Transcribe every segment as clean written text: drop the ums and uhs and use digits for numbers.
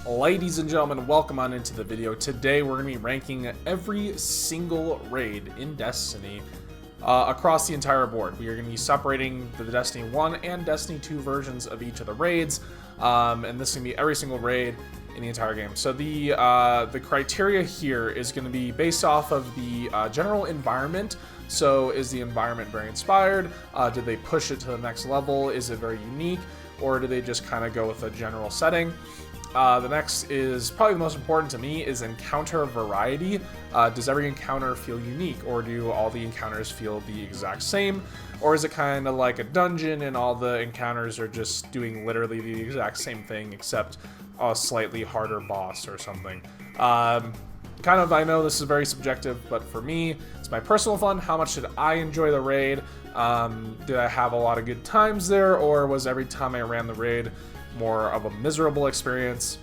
Ladies and gentlemen, welcome on into the video. Today we're going to be ranking every single raid in Destiny across the entire board. We are going to be separating the Destiny 1 and Destiny 2 versions of each of the raids, and this is going to be every single raid in the entire game. So the criteria here is going to be based off of the general environment. So is the environment very inspired? Did they push it to the next level? Is it very unique? Or do they just kind of go with a general setting? The next is probably the most important to me is encounter variety. Does every encounter feel unique, or do all the encounters feel the exact same? Or is it kind of like a dungeon and all the encounters are just doing literally the exact same thing except a slightly harder boss or something? I know this is very subjective, but for me, it's my personal fun. How much did I enjoy the raid? Did I have a lot of good times there, or was every time I ran the raid more of a miserable experience?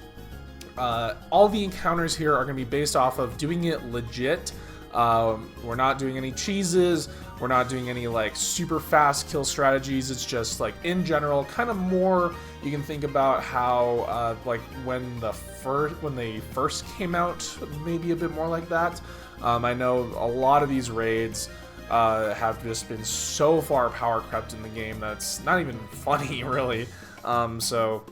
All the encounters here are going to be based off of doing it legit. We're not doing any cheeses. We're not doing any like super fast kill strategies. It's just like in general, kind of more. You can think about how like when they first came out, maybe a bit more like that. I know a lot of these raids have just been so far power crept in the game that's not even funny, really. So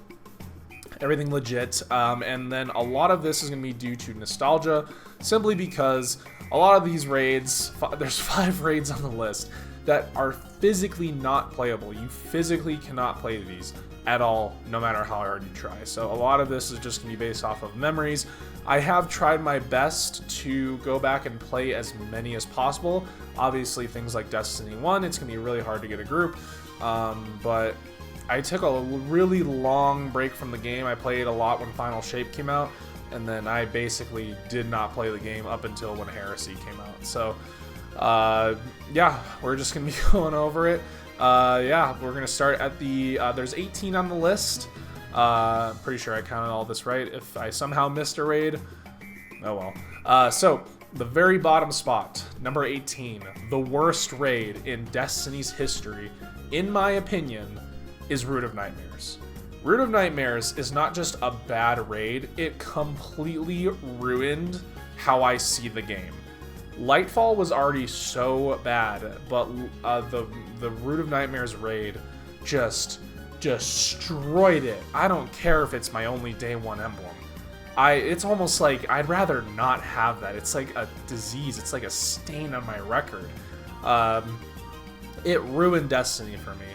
everything legit, and then a lot of this is going to be due to nostalgia, simply because a lot of these raids, there's 5 raids on the list that are physically not playable. You physically cannot play these at all, no matter how hard you try. So a lot of this is just going to be based off of memories. I have tried my best to go back and play as many as possible. Obviously, things like Destiny 1, it's going to be really hard to get a group, but I took a really long break from the game. I played a lot when Final Shape came out, and then I basically did not play the game up until when Heresy came out. So, yeah, we're just going to be going over it. Yeah, we're going to start at the, there's 18 on the list. Pretty sure I counted all this right. If I somehow missed a raid, oh well. So, the very bottom spot, number 18, the worst raid in Destiny's history, in my opinion, is Root of Nightmares. Root of Nightmares is not just a bad raid, it completely ruined how I see the game. Lightfall was already so bad, but the Root of Nightmares raid just destroyed it. I don't care if it's my only day 1 emblem. It's almost like I'd rather not have that. It's like a disease. It's like a stain on my record. It ruined Destiny for me.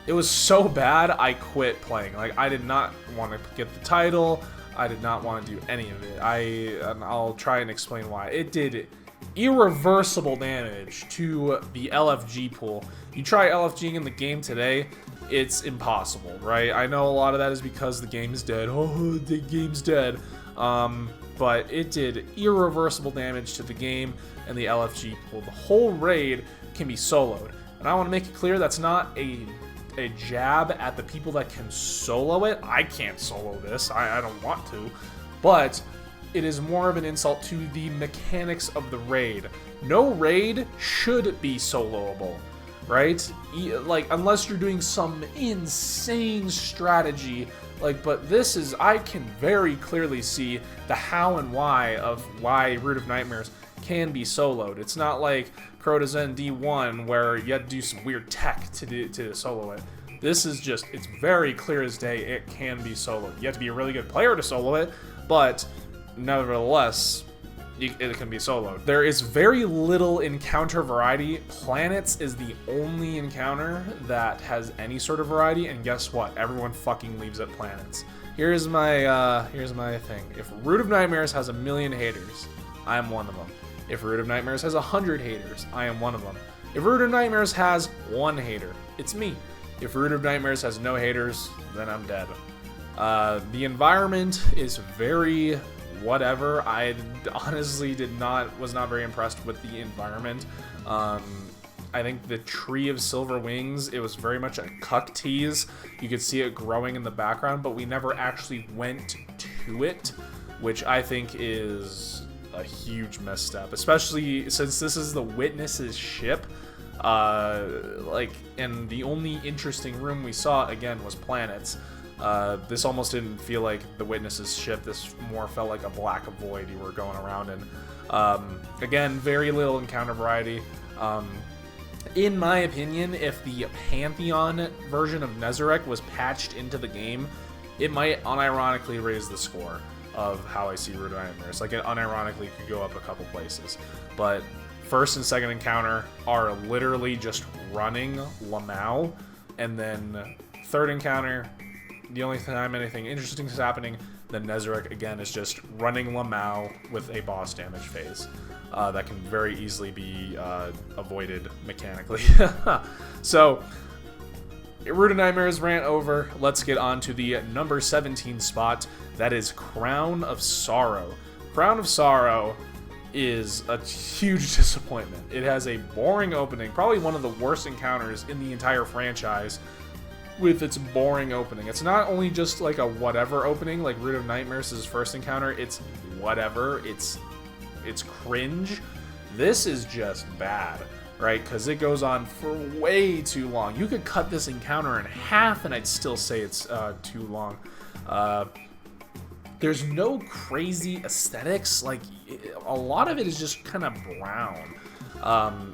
It was so bad, I quit playing. Like, I did not want to get the title. I did not want to do any of it. I'll try and explain why. It did irreversible damage to the LFG pool. You try LFGing in the game today, it's impossible, right? I know a lot of that is because the game's dead. Oh, the game's dead. But it did irreversible damage to the game and the LFG pool. The whole raid can be soloed. And I want to make it clear that's not a jab at the people that can solo it. I can't solo this. I don't want to. But it is more of an insult to the mechanics of the raid. No raid should be soloable, right? Like, unless you're doing some insane strategy. Like, but this is, I can very clearly see the how and why of why Root of Nightmares can be soloed. It's not like Crotazen D1 where you had to do some weird tech to solo it. This is just, it's very clear as day it can be soloed. You have to be a really good player to solo it, but nevertheless, it can be soloed. There is very little encounter variety. Planets is the only encounter that has any sort of variety, and guess what? Everyone fucking leaves at planets. Here's my thing. If Root of Nightmares has 1 million haters, I am one of them. If Root of Nightmares has 100 haters, I am one of them. If Root of Nightmares has 1 hater, it's me. If Root of Nightmares has no haters, then I'm dead. The environment is very whatever. I honestly was not very impressed with the environment. I think the Tree of Silver Wings, it was very much a cuck tease. You could see it growing in the background, but we never actually went to it, which I think is a huge misstep, especially since this is the Witness's ship. And the only interesting room we saw again was planets. This almost didn't feel like the Witness's ship. This more felt like a black void you were going around in. Again, very little encounter variety. In my opinion, if the Pantheon version of Nezarec was patched into the game, it might unironically raise the score of how I see Root of Nightmares. Like, it unironically could go up a couple places. But first and second encounter are literally just running Lamau, and then third encounter, the only time anything interesting is happening, then Nezarec again is just running Lamau with a boss damage phase. That can very easily be avoided mechanically. So, Root of Nightmares rant over. Let's get on to the number 17 spot. That is Crown of Sorrow. Crown of Sorrow is a huge disappointment. It has a boring opening, probably one of the worst encounters in the entire franchise with its boring opening. It's not only just like a whatever opening, like Root of Nightmares' first encounter, it's whatever, it's cringe. This is just bad, right? Because it goes on for way too long. You could cut this encounter in half and I'd still say it's too long. There's no crazy aesthetics. Like, a lot of it is just kind of brown.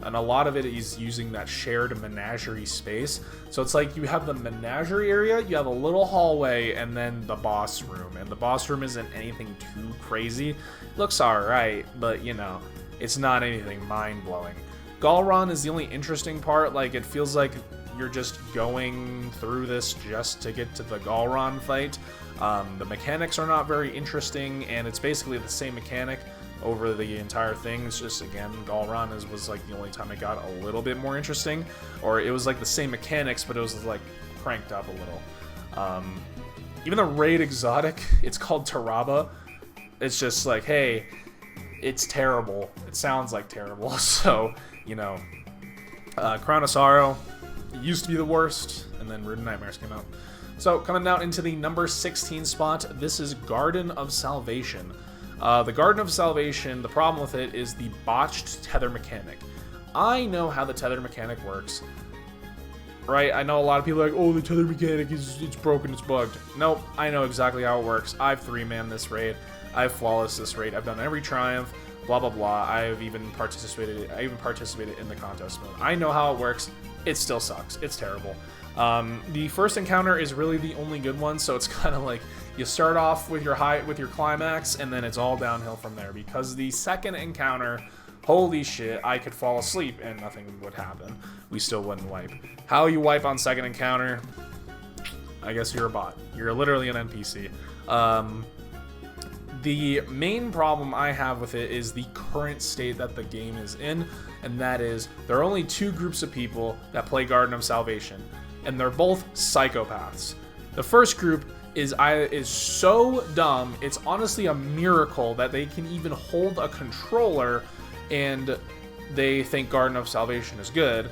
And a lot of it is using that shared menagerie space. So it's like you have the menagerie area, you have a little hallway, and then the boss room. And the boss room isn't anything too crazy. Looks alright, but you know, it's not anything mind-blowing. Galron is the only interesting part. Like, it feels like you're just going through this just to get to the Galron fight. The mechanics are not very interesting, and it's basically the same mechanic over the entire thing. It's just, again, Galron was like the only time it got a little bit more interesting, or it was like the same mechanics, but it was like cranked up a little. Even the raid exotic, it's called Taraba. It's just like, hey, it's terrible. It sounds like terrible. So, you know, Crown of Sorrow used to be the worst, and then Root of Nightmares came out. So, coming down into the number 16 spot, this is Garden of Salvation. The Garden of Salvation, the problem with it is the botched tether mechanic. I know how the tether mechanic works, right? I know a lot of people are like, oh, the tether mechanic it's broken, it's bugged. Nope, I know exactly how it works. I've 3-man this raid. I've flawless this raid. I've done every triumph, blah, blah, blah. I even participated in the contest mode. I know how it works. It still sucks. It's terrible. The first encounter is really the only good one, so it's kind of like you start off with your climax, and then it's all downhill from there. Because the second encounter, holy shit, I could fall asleep and nothing would happen. We still wouldn't wipe. How you wipe on second encounter? I guess you're a bot. You're literally an NPC. The main problem I have with it is the current state that the game is in, and that is there are only 2 groups of people that play Garden of Salvation, and they're both psychopaths. The first group is so dumb, it's honestly a miracle that they can even hold a controller and they think Garden of Salvation is good.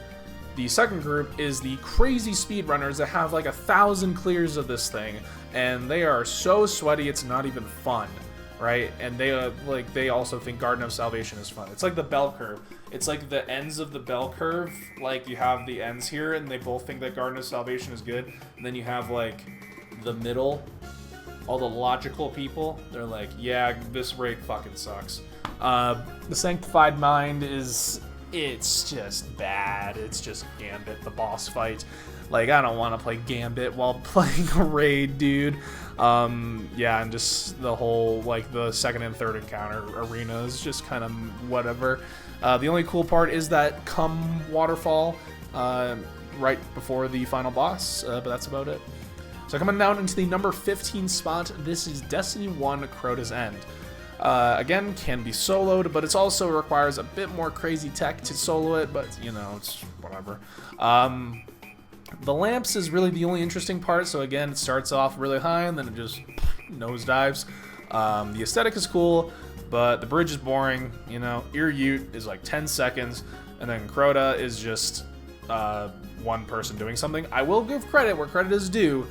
The second group is the crazy speedrunners that have like 1,000 clears of this thing, and they are so sweaty it's not even fun, right? And they also think Garden of Salvation is fun. It's like the bell curve. It's like the ends of the bell curve. Like, you have the ends here, and they both think that Garden of Salvation is good. And then you have like the middle, all the logical people. They're like, yeah, this raid fucking sucks. The Sanctified Mind it's just bad. It's just Gambit, the boss fight. Like, I don't want to play Gambit while playing a raid, dude. Yeah, and just the whole, like, the second and third encounter arena is just kind of whatever. The only cool part is that come waterfall right before the final boss, but that's about it. So coming down into the number 15 spot, this is Destiny 1 Crota's End. Again, can be soloed, but it also requires a bit more crazy tech to solo it, but, you know, it's whatever. The lamps is really the only interesting part, so again, it starts off really high, and then it just nosedives. The aesthetic is cool, but the bridge is boring, you know. Ute is like 10 seconds, and then Crota is just one person doing something. I will give credit where credit is due.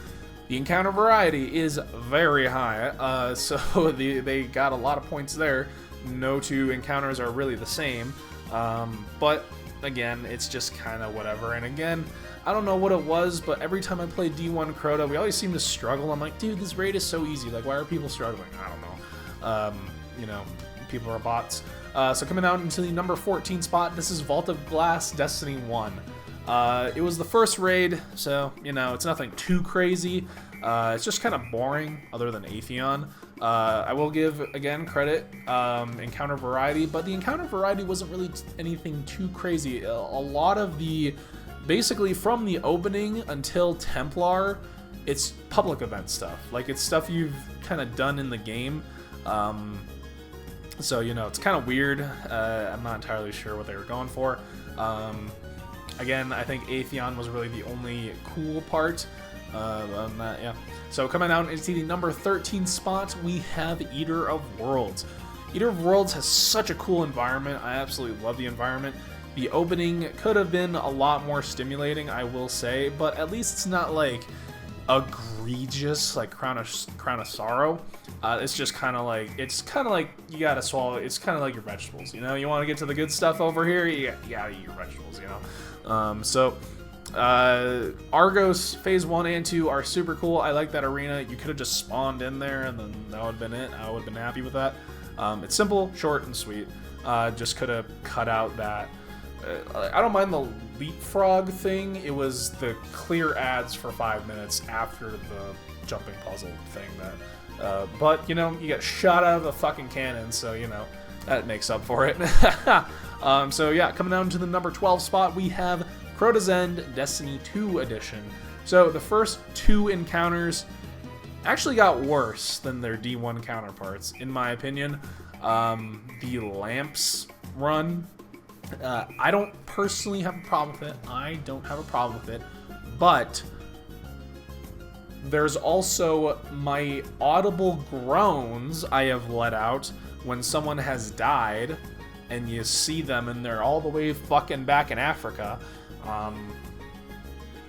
The encounter variety is very high, so they got a lot of points there. No 2 encounters are really the same, but again, it's just kind of whatever. And again, I don't know what it was, but every time I play D1 Crota, we always seem to struggle. I'm like, dude, this raid is so easy. Like, why are people struggling? I don't know. You know, people are bots. So coming out into the number 14 spot, this is Vault of Glass Destiny 1. It was the first raid, so, you know, it's nothing too crazy. It's just kind of boring, other than Atheon. I will give, again, credit, encounter variety, but the encounter variety wasn't really anything too crazy. A lot of the, basically from the opening until Templar, it's public event stuff. Like, it's stuff you've kind of done in the game. So, you know, it's kind of weird. I'm not entirely sure what they were going for. Again, I think Atheon was really the only cool part. Yeah. So coming out into the number 13 spot, we have Eater of Worlds. Eater of Worlds has such a cool environment. I absolutely love the environment. The opening could have been a lot more stimulating, I will say, but at least it's not like egregious like Crown of Sorrow. It's just kind of like, you gotta swallow. It's kind of like your vegetables, you know. You want to get to the good stuff over here, you gotta eat your vegetables, you know. Argos Phase 1 and 2 are super cool. I like that arena. You could have just spawned in there and then that would have been it. I would have been happy with that. It's simple, short, and sweet. Just could have cut out that. I don't mind the leapfrog thing. It was the clear ads for 5 minutes after the jumping puzzle thing that. But, you know, you get shot out of a fucking cannon, so, you know, that makes up for it. So, yeah, coming down to the number 12 spot, we have Crota's End Destiny 2 Edition. So, the first two encounters actually got worse than their D1 counterparts, in my opinion. The Lamps run, I don't personally have a problem with it. I don't have a problem with it. But there's also my audible groans I have let out when someone has died and you see them and they're all the way fucking back in Africa,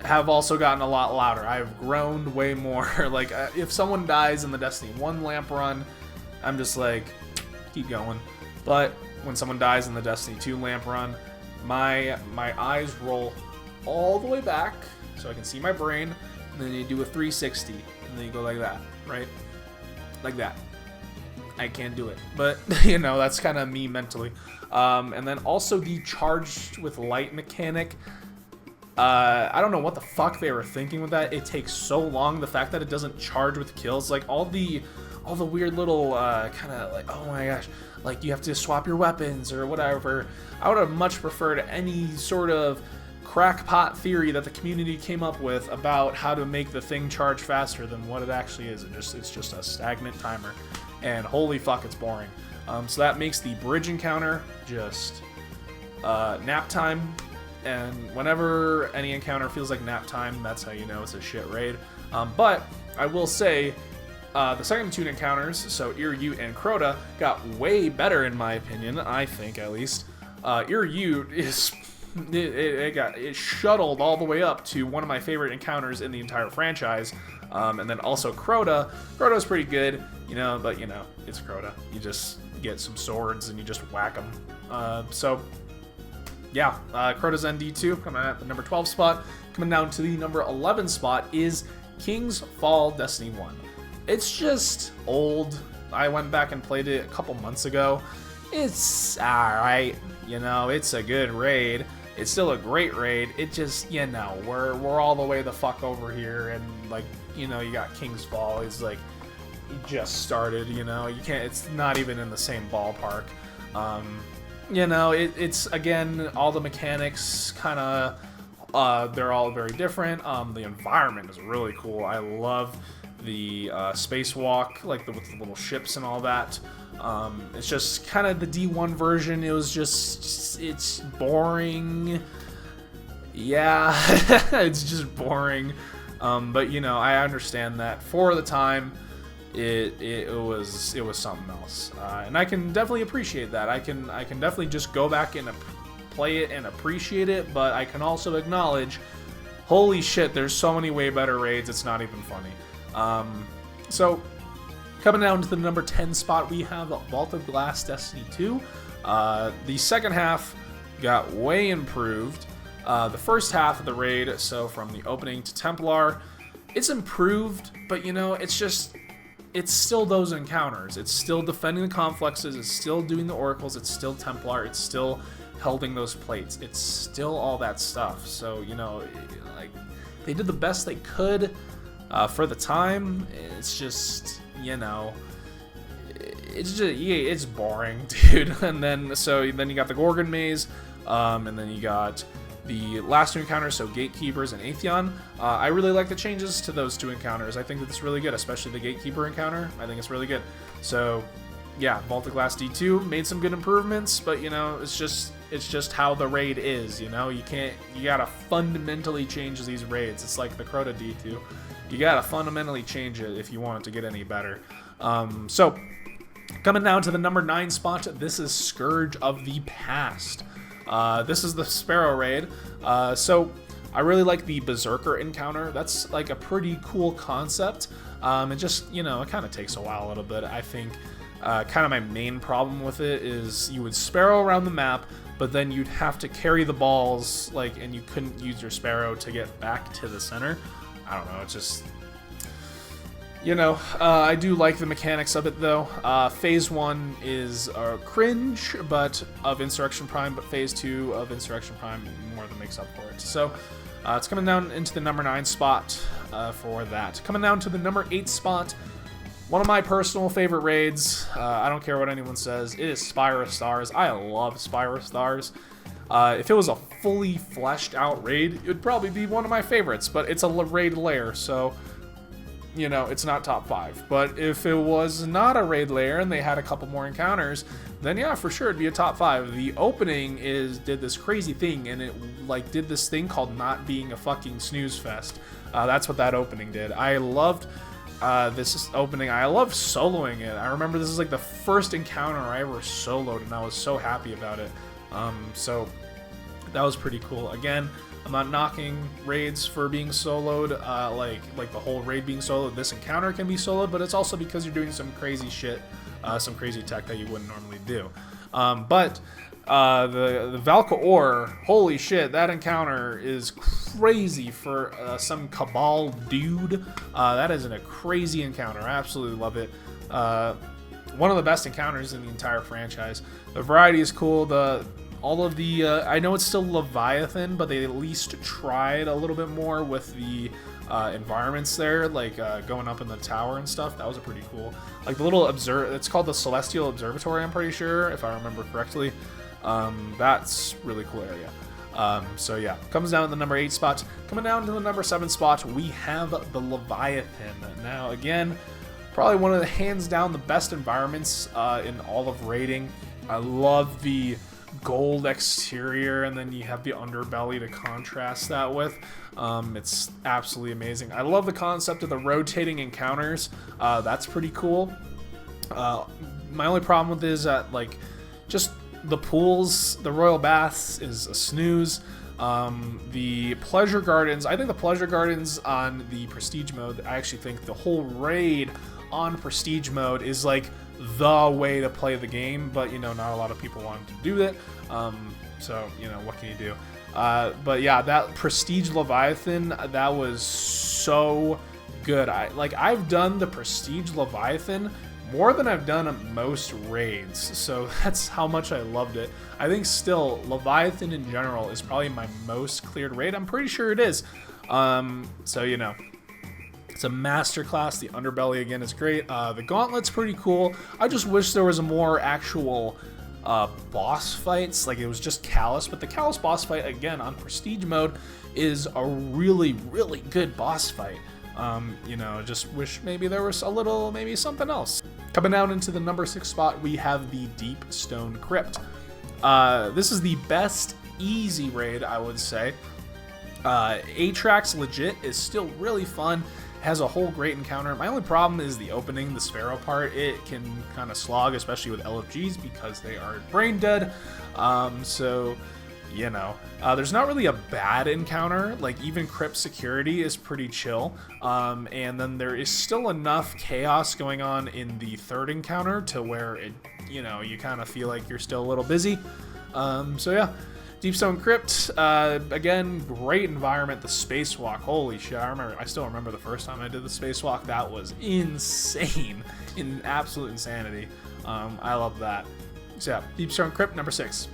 have also gotten a lot louder. I've groaned way more. Like, if someone dies in the Destiny 1 lamp run, I'm just like, keep going. But when someone dies in the Destiny 2 lamp run, my eyes roll all the way back so I can see my brain, and then you do a 360, and then you go like that, right? Like that. I can't do it, but you know, that's kind of me mentally. And then also the charged with light mechanic. I don't know what the fuck they were thinking with that. It takes so long. The fact that it doesn't charge with kills, like all the weird little kind of like, oh my gosh, like you have to swap your weapons or whatever. I would have much preferred any sort of crackpot theory that the community came up with about how to make the thing charge faster than what it actually is. It's just a stagnant timer, and holy fuck, it's boring. So that makes the bridge encounter just nap time. And whenever any encounter feels like nap time, that's how you know it's a shit raid. But I will say, the second two encounters, so Irute and Crota, got way better in my opinion. I think, at least. Irute is it shuttled all the way up to one of my favorite encounters in the entire franchise. And then also Crota's pretty good, you know, but you know, it's Crota. You just get some swords and you just whack them. So yeah, Crota's ND2 coming at the number 12 spot. Coming down to the number 11 spot is King's Fall Destiny 1. It's just old. I went back and played it a couple months ago. It's alright, you know, it's a good raid. It's still a great raid. It just, you know, we're all the way the fuck over here, and like, you know, you got King's Fall. It's like, he just started, you know, you can't, it's not even in the same ballpark. You know, it's again, all the mechanics kind of, they're all very different. The environment is really cool. I love the spacewalk, like with the little ships and all that. It's just kind of the D1 version. It was just, it's boring. Yeah, it's just boring. But you know, I understand that for the time, it was something else, and I can definitely appreciate that. I can definitely just go back and play it and appreciate it, but I can also acknowledge, holy shit, there's so many way better raids. It's not even funny. So coming down to the number 10 spot, we have Vault of Glass Destiny 2. The second half got way improved. The first half of the raid, so from the opening to Templar, it's improved, but you know, it's still those encounters. It's still defending the complexes, it's still doing the oracles, it's still Templar, it's still holding those plates, it's still all that stuff. So, you know, like, they did the best they could for the time. It's just, you know, it's boring, dude. And then you got the Gorgon Maze, and then you got the last two encounters, so Gatekeepers and Atheon. I really like the changes to those two encounters. I think that it's really good, especially the Gatekeeper encounter. I think it's really good. So, yeah, Vaulted Glass D2 made some good improvements, but you know, it's just how the raid is. You know, you gotta fundamentally change these raids. It's like the Crota D2. You gotta fundamentally change it if you want it to get any better. So, coming down to the number 9 spot, this is Scourge of the Past. This is the Sparrow raid. So I really like the Berserker encounter. That's like a pretty cool concept. It just, you know, it kind of takes a while a little bit. I think kind of my main problem with it is you would Sparrow around the map, but then you'd have to carry the balls, like, and you couldn't use your Sparrow to get back to the center. I don't know, it's just, you know, I do like the mechanics of it, though. Phase 1 is cringe, but of Insurrection Prime, but Phase 2 of Insurrection Prime more than makes up for it. So, it's coming down into the number 9 spot for that. Coming down to the number 8 spot, one of my personal favorite raids. I don't care what anyone says. It is Spire of Stars. I love Spire of Stars. If it was a fully fleshed out raid, it would probably be one of my favorites, but it's a raid lair, so, you know, it's not top 5. But if it was not a raid lair and they had a couple more encounters, then yeah, for sure it'd be a top 5. The opening did this crazy thing, and it like did this thing called not being a fucking snooze fest. That's what that opening did. I loved this opening. I loved soloing it. I remember this is like the first encounter I ever soloed, and I was so happy about it. So that was pretty cool. Again, I'm not knocking raids for being soloed, like the whole raid being soloed. This encounter can be soloed, but it's also because you're doing some crazy shit, some crazy tech that you wouldn't normally do. But the Valka-Or, holy shit, that encounter is crazy for some Cabal dude. That is a crazy encounter. I absolutely love it. One of the best encounters in the entire franchise. The variety is cool. All of the, I know it's still Leviathan, but they at least tried a little bit more with the environments there, like going up in the tower and stuff. That was pretty cool. Like the little it's called the Celestial Observatory, I'm pretty sure, if I remember correctly. That's really cool area. So yeah, comes down to the number 8 spot. Coming down to the number 7 spot, we have the Leviathan. Now again, probably one of the hands down the best environments in all of raiding. I love the gold exterior, and then you have the underbelly to contrast that with. It's absolutely amazing. I love the concept of the rotating encounters. That's pretty cool. My only problem with it is that, like, just the pools, the Royal Baths is a snooze. The Pleasure Gardens, I think the Pleasure Gardens on the Prestige mode, I actually think the whole raid on Prestige mode is like the way to play the game, but you know, not a lot of people want to do it. So, you know, what can you do? But yeah, that Prestige Leviathan, that was so good. I've done the Prestige Leviathan more than I've done most raids, so that's how much I loved it. I think still, Leviathan in general is probably my most cleared raid. I'm pretty sure it is. So, you know, it's a masterclass. The underbelly, again, is great. The Gauntlet's pretty cool. I just wish there was a more actual boss fights. Like, it was just Callus, but the Callus boss fight, again, on Prestige mode, is a really, really good boss fight. You know, just wish maybe there was a little, maybe something else. Coming down into the number 6 spot, we have the Deep Stone Crypt. This is the best easy raid, I would say. Atrax legit is still really fun. Has a whole great encounter. My only problem is the opening, the Sparrow part. It can kind of slog, especially with LFGs, because they are brain dead. So, you know, there's not really a bad encounter. Like, even Crypt security is pretty chill. And then there is still enough chaos going on in the third encounter to where it, you know, you kind of feel like you're still a little busy. So yeah, Deepstone Crypt, again, great environment. The spacewalk, holy shit! I still remember the first time I did the spacewalk. That was insane, absolute insanity. I love that. So yeah, Deepstone Crypt, number 6.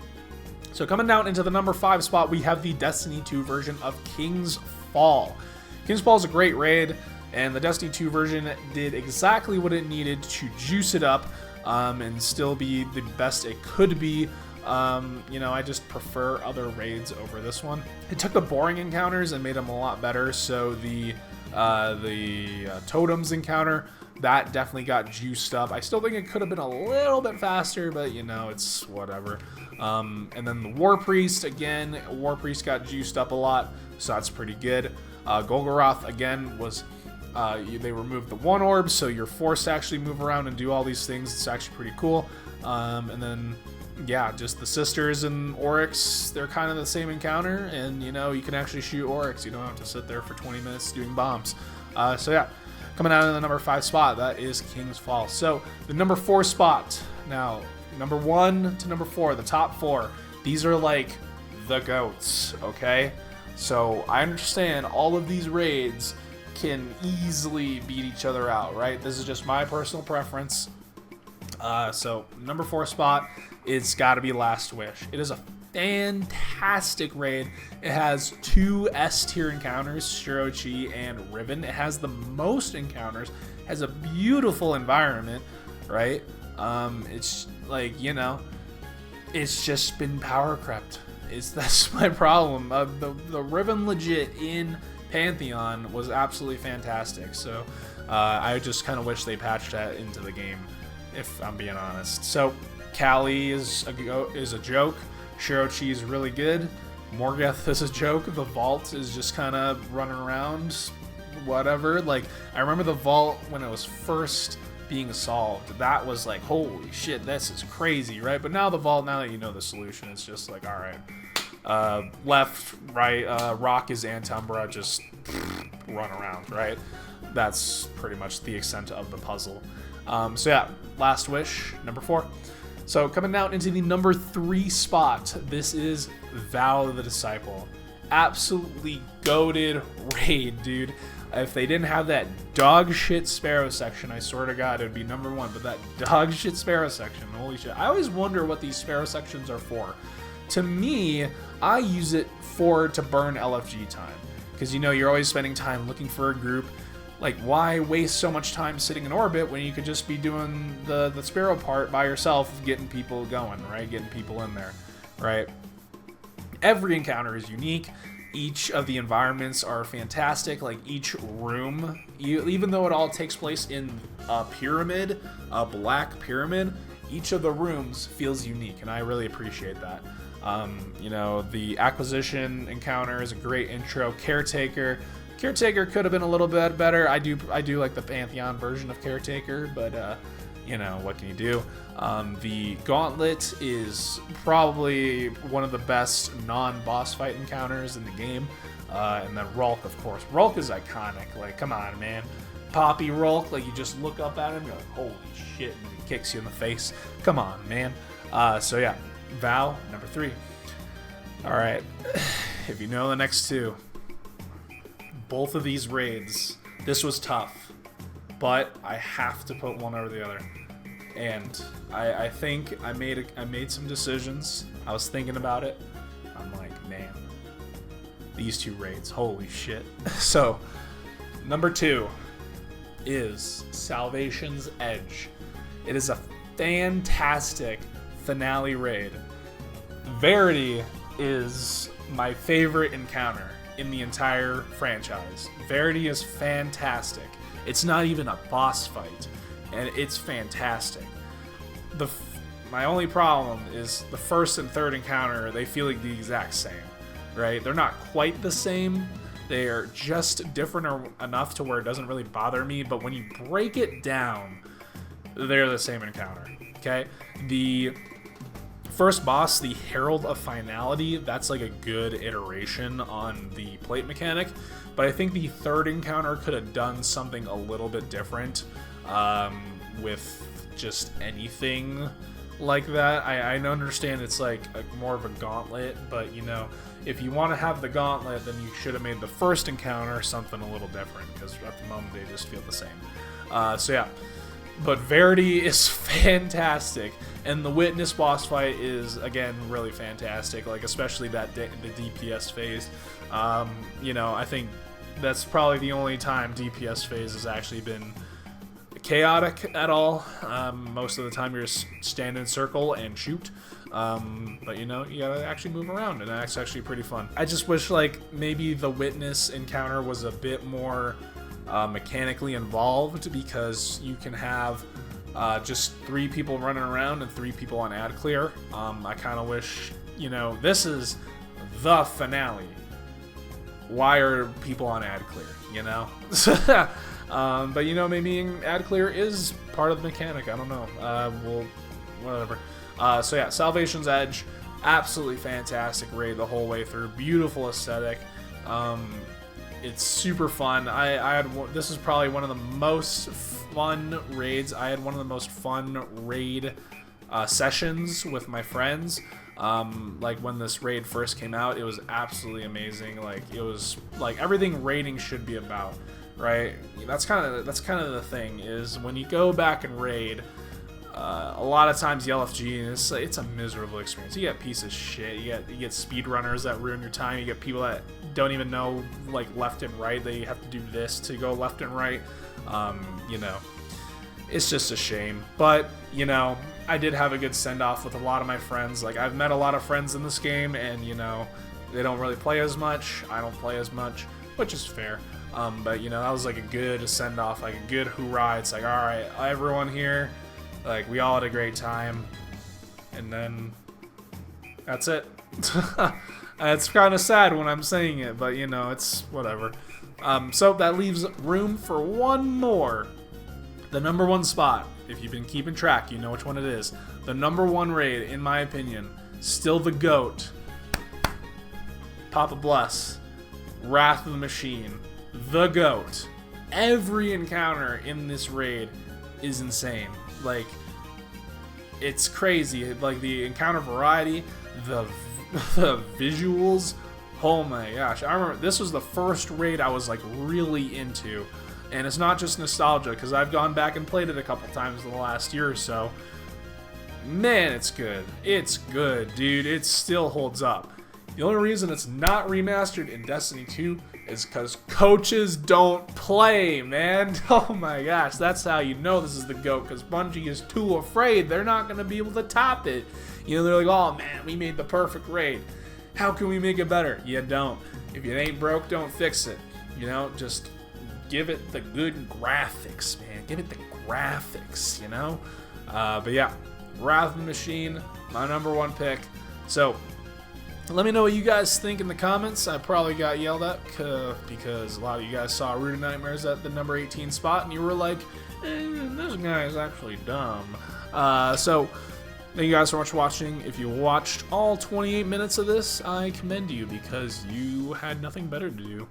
So coming down into the number 5 spot, we have the Destiny 2 version of King's Fall. King's Fall is a great raid, and the Destiny 2 version did exactly what it needed to juice it up and still be the best it could be. You know, I just prefer other raids over this one. It took the boring encounters and made them a lot better. So the totems encounter, that definitely got juiced up. I still think it could have been a little bit faster, but you know, it's whatever. And then the War Priest, again, War Priest got juiced up a lot, so that's pretty good. Golgoroth, again, was they removed the 1 orb, so you're forced to actually move around and do all these things. It's actually pretty cool. And then yeah, just the Sisters and Oryx, they're kind of the same encounter, and you know, you can actually shoot Oryx. You don't have to sit there for 20 minutes doing bombs. So yeah, coming out of the number 5 spot, that is King's Fall. So the number 4 spot, now number 1 to number 4, the top 4, these are like the GOATs, okay? So I understand all of these raids can easily beat each other out, right? This is just my personal preference. So number 4 spot, it's got to be Last Wish. It is a fantastic raid. It has 2 S-tier encounters, Shirochi and Riven. It has the most encounters, has a beautiful environment, right? It's like, you know, it's just been power crept. That's my problem. The Riven legit in Pantheon was absolutely fantastic. So I just kind of wish they patched that into the game, if I'm being honest. So Kali is a joke. Shirochi is really good. Morgoth is a joke. The Vault is just kind of running around, whatever. Like, I remember the Vault when it was first being solved. That was like, holy shit, this is crazy, right? But now the Vault, now that you know the solution, it's just like, all right. Left, right, Rock is Antumbra, just run around, right? That's pretty much the extent of the puzzle. So yeah, Last Wish, number 4. So coming down into the number 3 spot, this is Vow of the Disciple. Absolutely goated raid, dude. If they didn't have that dog shit Sparrow section, I swear to God, it would be number 1. But that dog shit Sparrow section, holy shit. I always wonder what these Sparrow sections are for. To me, I use it to burn LFG time. Because, you know, you're always spending time looking for a group. Like, why waste so much time sitting in orbit when you could just be doing the Sparrow part by yourself, getting people going, right? Getting people in there, right? Every encounter is unique. Each of the environments are fantastic. Like, each room, even though it all takes place in a pyramid, a black pyramid, each of the rooms feels unique, and I really appreciate that. You know, the Acquisition encounter is a great intro. Caretaker could have been a little bit better. I do like the Pantheon version of Caretaker, but you know, what can you do? The Gauntlet is probably one of the best non-boss fight encounters in the game. And then Rulk, of course. Rulk is iconic. Like, come on, man. Poppy Rulk, like, you just look up at him, you're like, holy shit, and he kicks you in the face. Come on, man. So yeah, Vow, number 3. All right, if you know the next 2. Both of these raids, this was tough, but I have to put one over the other. And I think I made some decisions. I was thinking about it. I'm like, man, these 2 raids, holy shit. So, number 2 is Salvation's Edge. It is a fantastic finale raid. Verity is my favorite encounter in the entire franchise. Verity is fantastic. It's not even a boss fight, and it's fantastic. My only problem is the first and third encounter, they feel like the exact same, right? They're not quite the same. They are just different enough to where it doesn't really bother me, but when you break it down, they're the same encounter, okay? The first boss, the Herald of Finality, that's like a good iteration on the plate mechanic, but I think the third encounter could have done something a little bit different with just anything like that. I understand it's like more of a gauntlet, but you know, if you want to have the gauntlet, then you should have made the first encounter something a little different, because at the moment they just feel the same. So yeah, but Verity is fantastic, and the Witness boss fight is again really fantastic. Like especially the DPS phase. You know, I think that's probably the only time DPS phase has actually been chaotic at all. Most of the time you're just stand in circle and shoot. But you know, you gotta actually move around, and that's actually pretty fun. I just wish like maybe the Witness encounter was a bit more mechanically involved, because you can have just 3 people running around and 3 people on ad clear. I kind of wish, you know, this is the finale. Why are people on ad clear, you know? But you know, maybe ad clear is part of the mechanic. I don't know. Well, whatever. So yeah, Salvation's Edge, absolutely fantastic raid the whole way through. Beautiful aesthetic. It's super fun. This is probably one of the most fun raids. I had one of the most fun raid sessions with my friends. Like when this raid first came out, it was absolutely amazing. Like it was like everything raiding should be about, right? That's kind of the thing, is when you go back and raid, a lot of times the LFG, and it's a miserable experience. You get pieces of shit. You get speedrunners that ruin your time. You get people that don't even know like left and right. They have to do this to go left and right. You know, it's just a shame. But you know, I did have a good send-off with a lot of my friends. Like I've met a lot of friends in this game, and you know, they don't really play as much. I don't play as much, which is fair. But you know, that was like a good send-off, like a good hoorah. It's like, all right, everyone here, like we all had a great time, and then that's it. It's kind of sad when I'm saying it, but you know, it's whatever. So that leaves room for one more. The number 1 spot. If you've been keeping track, you know which one it is. The number 1 raid, in my opinion, still the GOAT. Papa Bless. Wrath of the Machine. The GOAT. Every encounter in this raid is insane. Like, it's crazy. Like, the encounter variety, the visuals. Oh my gosh. I remember this was the first raid I was, like, really into. And it's not just nostalgia, because I've gone back and played it a couple times in the last year or so. Man, it's good. It's good, dude. It still holds up. The only reason it's not remastered in Destiny 2 is because coaches don't play, man. Oh my gosh, that's how you know this is the GOAT, because Bungie is too afraid they're not going to be able to top it. You know, they're like, oh man, we made the perfect raid. How can we make it better? You don't. If it ain't broke, don't fix it. You know, just give it the good graphics, man. Give it the graphics, you know? But yeah, Wrath of the Machine, my number 1 pick. So, let me know what you guys think in the comments. I probably got yelled at because a lot of you guys saw Root of Nightmares at the number 18 spot, and you were like, this guy is actually dumb. So, thank you guys so much for watching. If you watched all 28 minutes of this, I commend you, because you had nothing better to do.